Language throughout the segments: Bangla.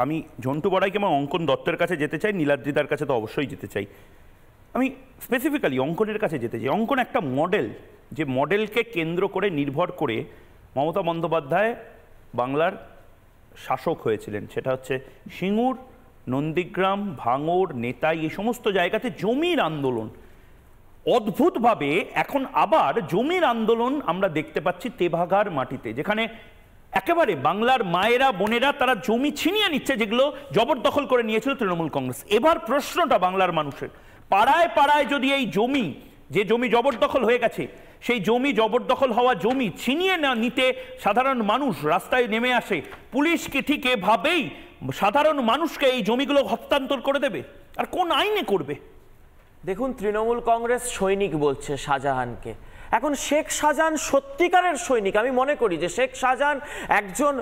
আমি ঝন্টু বড়াইকে এবং অঙ্কন দত্তের কাছে যেতে চাই, নীলাদ্রিদার কাছে তো অবশ্যই যেতে চাই। আমি স্পেসিফিক্যালি অঙ্কনের কাছে যেতে চাই। অঙ্কন একটা মডেল, যে মডেলকে কেন্দ্র করে নির্ভর করে মমতা বন্দ্যোপাধ্যায় বাংলার শাসক হয়েছিলেন। সেটা হচ্ছে সিঙ্গুর, নন্দীগ্রাম, ভাঙড়, নেতাই, এই সমস্ত জায়গাতে জমির আন্দোলন। অদ্ভুতভাবে এখন আবার জমির আন্দোলন আমরা দেখতে পাচ্ছি তেভাগার মাটিতে, যেখানে একেবারে বাংলার মায়েরা বোনেরা তারা জমি ছিনিয়ে নিচ্ছে, যেগুলো জবরদখল করে নিয়েছিল তৃণমূল কংগ্রেস। এবার প্রশ্নটা বাংলার মানুষের, পাড়ায় পাড়ায় যদি এই জমি, যে জমি জবরদখল হয়ে গেছে, সেই জমি জবরদখল হওয়া জমি ছিনিয়ে না নিতে সাধারণ মানুষ রাস্তায় নেমে আসে, পুলিশ কি ঠিক এভাবেই সাধারণ মানুষকে এই জমিগুলো হস্তান্তর করে দেবে? আর কোন আইনে করবে? দেখুন, তৃণমূল কংগ্রেস সৈনিক বলছে শাহজাহানকে। এখন শেখ শাহজাহান সত্যিকারের সৈনিক। আমি মনে করি যে শেখ শাহজাহান একজন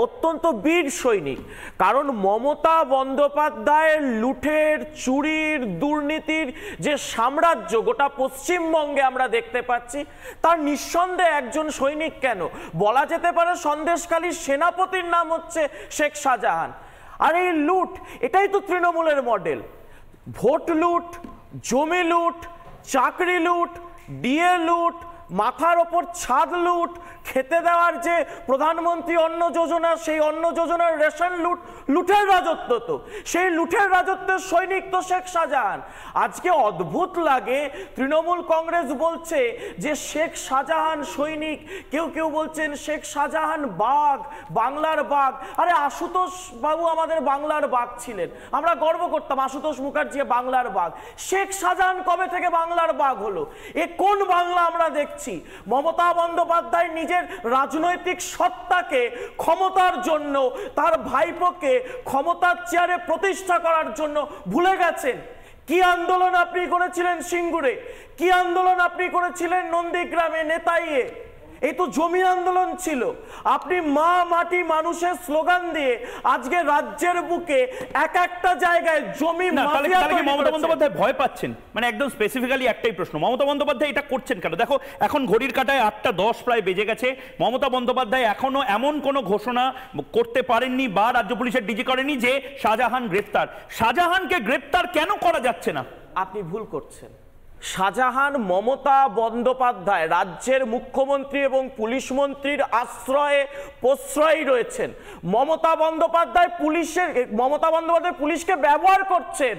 অত্যন্ত বীর সৈনিক, কারণ মমতা বন্দ্যোপাধ্যায়ের লুঠের, চুরির, দুর্নীতির যে সাম্রাজ্য গোটা পশ্চিমবঙ্গে আমরা দেখতে পাচ্ছি, তার নিঃসন্দেহে একজন সৈনিক কেন বলা যেতে পারে সন্দেশখালীর সেনাপতির নাম হচ্ছে শেখ শাহজাহান। আর এই লুট, এটাই তো তৃণমূলের মডেল। ভোট লুট, জমি লুট, চাকরি লুট, ডিএ লুট, মাথার ওপর ছাদ লুট, খেতে দেওয়ার যে প্রধানমন্ত্রী অন্ন যোজনা, সেই অন্ন যোজনার রেশন লুট, লুটের রাজত্ব। তো সেই লুটের রাজত্বের সৈনিক তো শেখ শাহজাহান। আজকে অদ্ভুত লাগে, তৃণমূল কংগ্রেস বলছে যে শেখ শাহজাহান সৈনিক, কেউ কেউ বলছেন শেখ শাহজাহান বাঘ, বাংলার বাঘ। আরে আশুতোষ বাবু আমাদের বাংলার বাঘ ছিলেন, আমরা গর্ব করতাম আশুতোষ মুখার্জি বাংলার বাঘ। শেখ শাহজাহান কবে থেকে বাংলার বাঘ হলো? এ কোন বাংলা আমরা দেখছি? মমতা বন্দ্যোপাধ্যায় নিজের রাজনৈতিক সত্তাকে ক্ষমতার জন্য, তার ভাইপোকে ক্ষমতার চেয়ারে প্রতিষ্ঠা করার জন্য ভুলে গেছেন। কি আন্দোলন আপনি করেছিলেন সিঙ্গুরে? কি আন্দোলন আপনি করেছিলেন নন্দীগ্রামে, নেতাইয়ে? এই তো জমি আন্দোলন ছিল। আপনি মা মাটি মানুষের স্লোগান দিয়ে আজকে রাজ্যের বুকে এক একটা জায়গায় জমি মাফিয়া। মমতা বন্দ্যোপাধ্যায় ভয় পাচ্ছেন? একদম স্পেসিফিক্যালি একটাই প্রশ্ন, মমতা বন্দ্যোপাধ্যায় এটা করছেন কেন? দেখো, এখন ঘড়ির কাঁটায় 8:10 প্রায় বেজে গেছে। মমতা বন্দ্যোপাধ্যায় এখনো এমন কোনো ঘোষণা করতে পারেননি বা রাজ্য পুলিশের ডিজি করেনি যে শাহজাহান গ্রেপ্তার। শাহজাহানকে গ্রেপ্তার কেন করা যাচ্ছে না? আপনি ভুল করছেন। শাহজাহান মমতা বন্দ্যোপাধ্যায় রাজ্যের মুখ্যমন্ত্রী এবং পুলিশ মন্ত্রীর আশ্রয়ে প্রশ্রয় রয়েছেন। মমতা বন্দ্যোপাধ্যায় পুলিশকে ব্যবহার করছেন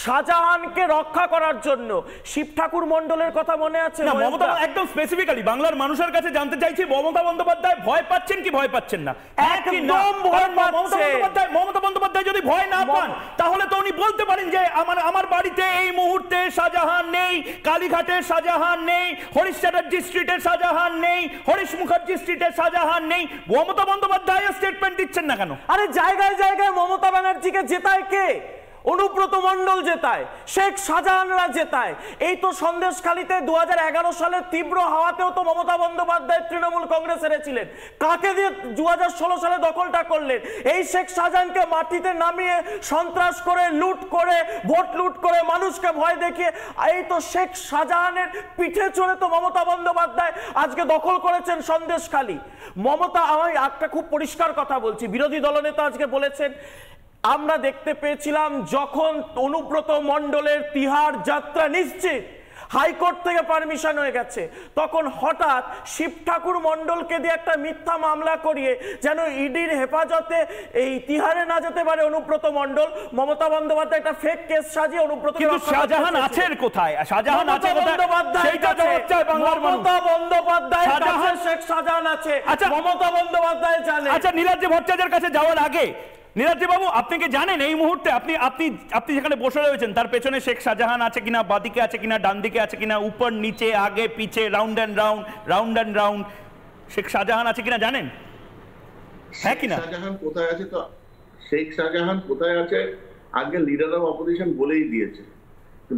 শাহজাহানকে রক্ষা করার জন্য। শিব ঠাকুর মন্ডলের কথা মনে আছে? মমতা একদম স্পেসিফিক্যালি বাংলার মানুষের কাছে জানতে চাইছি, মমতা বন্দ্যোপাধ্যায় ভয় পাচ্ছেন কি ভয় পাচ্ছেন না? একদম ভয় পাচ্ছে। মমতা বন্দ্যোপাধ্যায় যদি ভয় না পান, তাহলে তো উনি বলতে পারেন যে আমার বাড়িতে এই মুহূর্তে শাহজাহান নেই, কালীঘাটের শাহজাহান নেই, হরিশ চ্যাটার্জি স্ট্রিটের শাহজাহান নেই, হরিশ মুখার্জি স্ট্রিটের শাহজাহান নেই। মমতা বন্দ্যোপাধ্যায় স্টেটমেন্ট দিচ্ছেন না কেন? আরে জায়গায় জায়গায় মমতা ব্যানার্জিকে জেতায় কে? অনুব্রত মণ্ডল জেতায়, শেখ শাহজাহানরা জেতায়। এই তো সন্দেশখালীতে 2011 সালের তীব্র হাওয়াতেও তো মমতা বন্দ্যোপাধ্যায় তৃণমূল কংগ্রেস হেরেছিলেন। কাকে দিয়ে 2016 সালে দখলটা করলেন? এই শেখ শাহজাহানকে মাটিতে নামিয়ে সন্ত্রাস করে, লুট করে, ভোট লুট করে, মানুষকে ভয় দেখিয়ে, এই তো শেখ শাহজাহানের পিঠে চড়ে তো মমতা বন্দ্যোপাধ্যায় আজকে দখল করেছেন সন্দেশখালী। মমতা, আমি একটা খুব পরিষ্কার কথা বলছি, বিরোধী দলনেতা আজকে বলেছেন, আমরা দেখতে পেয়েছিলাম যখন অনুব্রত মণ্ডলের তিহার যাত্রা নিশ্চিত, হাইকোর্ট থেকে পারমিশন হয়ে গেছে, তখন হঠাৎ শিব ঠাকুর মণ্ডলকে দিয়ে একটা মিথ্যা মামলা করিয়ে যেন ইডির হেফাজতে এই তিহারে না যেতে পারে অনুব্রত মণ্ডল, মমতা বন্দ্যোপাধ্যায় একটা ফেক কেস সাজিয়ে অনুব্রত। কিন্তু শাহজাহান আছেন কোথায়? শাহজাহান আছে কোথায়? সেইটা জবাব চাই বাংলার মানুষ। মমতা বন্দ্যোপাধ্যায় কাছে শেখ শাহজাহান আছে, মমতা বন্দ্যোপাধ্যায় জানে। আচ্ছা, নীলাদ্রি ভট্টাচার্যের কাছে যাওয়ার আগে নীলাদ্রি বাবু, আপনি কি জানেন এই মুহূর্তে আপনি যেখানে বসে রয়েছেন তার পেছনে শেখ শাহজাহান আছে কিনা, বাদিকে আছে কিনা, ডান দিকে আছে কিনা, উপর নিচে, আগে পিছে, round and round Sheikh Shahjahan আছে কিনা জানেন? হ্যাঁ কিনা? শাহজাহান কোথায় আছে? তো শেখ শাহজাহান কোথায় আছে আগে লিডার অফ অপোজিশন বলেই দিয়েছে।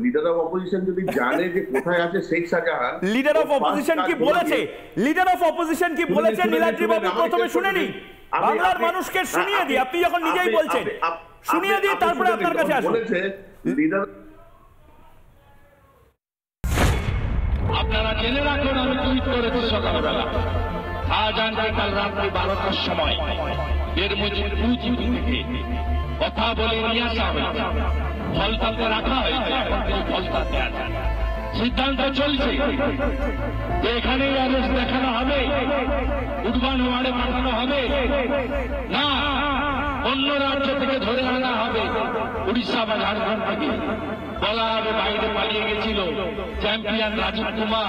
লিডার অফ অপোজিশন যদি জানে যে কোথায় আছে Sheikh Shahjahan, leader of opposition কি বলেছে? লিডার অফ অপোজিশন কি বলেছে নীলাদ্রি বাবু? প্রথমে শুনে নিন, বাংলার মানুষকে শুনিয়ে দিই। আপনি যখন নিজেই বলছেন, শুনিয়ে দিয়ে তারপরে আপনার কাছে আসুন। আপনারা জেনে রাখুন, আমি টুইট করেছি সকালবেলা, শাহজাহানকে কাল রাত্রি 12টার সময় বেরমুজির 2GB থেকে কথা বলে নিয়ে আসা হয়েছে, ফলতাতে রাখা হয়েছে, ফলতাতে আছে। সিদ্ধান্ত চলছে যে এখানেই অ্যারেস্ট দেখানো হবে, উডবান ওয়ার্ডে পাঠানো হবে না, অন্য রাজ্য থেকে ধরে আনা হবে, উড়িষ্যা বা ঝাড়খণ্ড থেকে। বলা হবে বাইরে পালিয়ে গেছিল চ্যাম্পিয়ন রাজীব কুমার,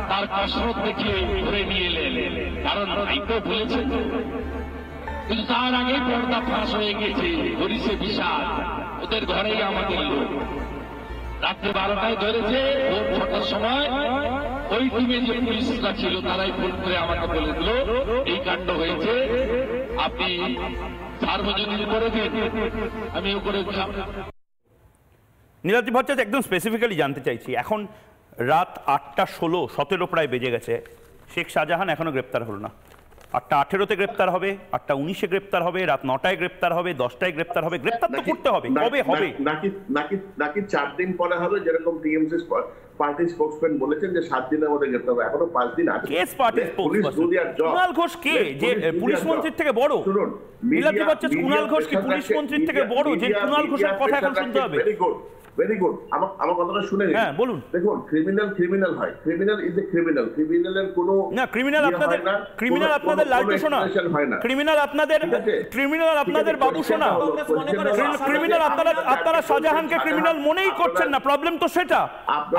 তার কসরত দেখিয়ে ধরে নিয়ে এলেন, কারণ ভাইকে বলেছেন। কিন্তু তার আগেই পর্দা ফাঁস হয়ে গেছে, হরিষে বিশাল ওদের ঘরেই আমাদের লোক। রাত্রে 12টায় ধরেছে, ভোর 6টার সময় ওই টিমে যে পুলিশরা ছিল তারাই ফোন করে আমাকে বলে দিল এই কাণ্ড হয়েছে, আপনি সার্বজনীন করে দিন। আমিও করে দিলাম। নীলাদ্রি ভট্টাচার্য, একদম স্পেসিফিক্যালি জানতে চাইছি, এখন রাত 8টা 17 প্রায় বেজে গেছে, শেখ শাহজাহান এখনো গ্রেপ্তার হলো না। 8টা 18-তে গ্রেপ্তার হবে, 8টা 19-এ গ্রেপ্তার হবে, রাত 9টায় গ্রেপ্তার হবে, 10টায় গ্রেপ্তার হবে। গ্রেপ্তার তো করতে হবে, কবে হবে? নাকি 4 দিন পরে হবে, যেরকম টিএমসি পার্টি স্পোকসম্যান বলেছেন যে 7 দিনের মধ্যে গ্রেপ্তার হবে। এখনো 5 দিন আছে। Case party spokesman Kunal Ghosh কে, যে পুলিশ মন্ত্রীর থেকে বড়? নীলাদ্রি ভট্টাচার্য, কুণাল ঘোষ কি পুলিশ মন্ত্রীর থেকে বড় যে কুণাল ঘোষের কথা এখন শুনতে হবে? Very good. আমার কথাটা শুনে নিন। হ্যাঁ, বলুন। দেখুন, ক্রিমিনাল হয়, ক্রিমিনাল ইজ এ ক্রিমিনাল। ক্রিমিনালের কোনো না, ক্রিমিনাল আপনাদের লালটু শোনা, ক্রিমিনাল আপনাদের বাবু শোনা, ক্রিমিনাল আপনারা শাহজাহানকে ক্রিমিনাল মনেই করছেন না। প্রবলেম তো সেটা,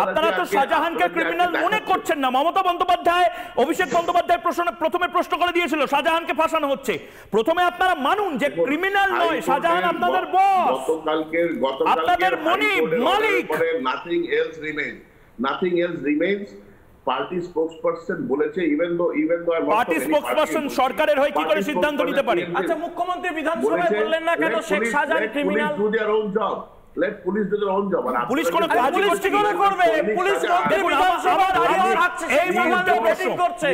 আপনারা তো শাহজাহানকে ক্রিমিনাল মনে করছেন না। মমতা বন্দ্যোপাধ্যায়, অভিষেক বন্দ্যোপাধ্যায় প্রথমে প্রশ্ন করে দিয়েছিল শাহজাহানকে ফাঁসানো হচ্ছে। প্রথমে আপনারা মানুন যে ক্রিমিনাল নয়, শাহজাহান আপনাদের বস, আপনাদের মনিব, মালিক। Nothing else remains. Party spokesperson বলেছে, পার্টি স্পোকসপারসন সরকারের হয়ে কি করে সিদ্ধান্ত নিতে পারে? আচ্ছা, মুখ্যমন্ত্রী বিধানসভায় বললেন না কেন Sheikh Shahjahan criminal? Let police do their own job. Police কোন কাজ করছে কি করে করবে? পুলিশ মন্ত্রী বিধানসভা দাঁড়িয়ে থাকছে, এই মুহূর্তে ব্রেকিং করছে।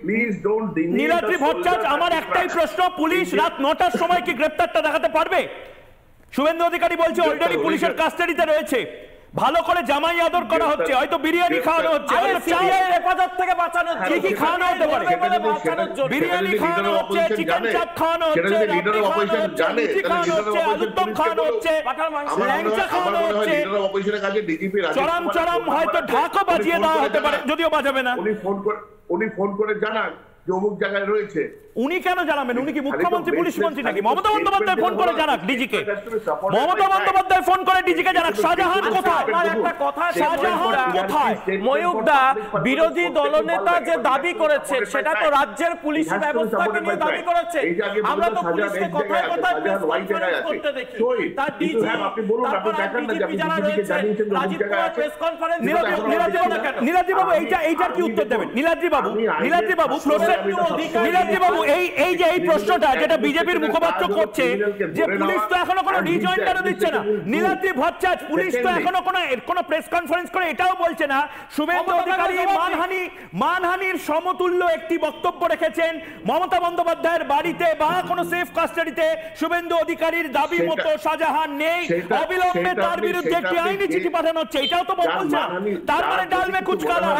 Please don't demean. Niladri Bhattacharya, আমার একটাই প্রশ্ন, পুলিশ রাত 9টার সময় কি গ্রেফতারটা দেখাতে পারবে? শুভেন্দু অধিকারী বলছে অলরেডি পুলিশের কাস্টাডিতে রয়েছে, ভালো করে জামাই আদর করা হচ্ছে, হয়তো বিরিয়ানি খাওয়ানো হচ্ছে, হেফাজত থেকে বাঁচানোর জন্য কি খাওয়ানো হতে পারে? বিরিয়ানি খাওয়ানো হচ্ছে, চিকেন চাপ খাওয়ানো হচ্ছে, লুচি খাওয়ানো হচ্ছে, আলুর দম খাওয়ানো হচ্ছে, ল্যাংচা খাওয়ানো হচ্ছে, চরম হয়তো ঢাকও বাজিয়ে দেওয়া হতে পারে, যদিও বাজাবে না। উনি ফোন করে জানান যে অমুক জায়গায় রয়েছে। উনি কেন জানাবেন? উনি কি মুখ্যমন্ত্রী, পুলিশ মন্ত্রী নাকি? মমতা বন্দ্যোপাধ্যায় ফোন করে জানাক ডিজিকে, মমতা বন্দ্যোপাধ্যায় ফোন করে ডিজিকে জানাক শাহজাহান কোথায়। একটা কথা, শাহজাহান কোথায়? ময়ূকদা, বিরোধী দলনেতা যে দাবি করেছে সেটা তো রাজ্যের পুলিশ ব্যবস্থাকে নিয়ে দাবি করেছে। আমরা তো পুলিশকে কথায় কথায় প্রেস কনফারেন্স করতে দেখি, তার ডিজি, তারপর ডিজিপি যারা রয়েছে, রাজীব কুমার প্রেস কনফারেন্স। নীলাদ্রি বাবু, এইটার কি উত্তর দেবেন? নীলাদ্রি বাবু এই যে এই প্রশ্নটা যেটা বিজেপির মুখপাত্র করছে যে পুলিশ তো এখনো কোনো রিজয়েন্ডারও দিচ্ছে না, নীলাদ্রি ভট্টাচার্য, পুলিশ তো এখনো কোনো প্রেস কনফারেন্স করে এটাও বলছে না। শুভেন্দু অধিকারী মানহানির সমতুল্য একটি বক্তব্য রেখেছেন মমতা বন্দ্যোপাধ্যায়ের বাড়িতে বা কোনো সেফ কাস্টাডিতে শুভেন্দু অধিকারীর দাবি মতো শাহজাহান নেই, অবিলম্বে তার বিরুদ্ধে একটি আইনি চিঠি পাঠানো হচ্ছে, এটাও তো বলছে। তার মানে ডাল মে কুচ কালা।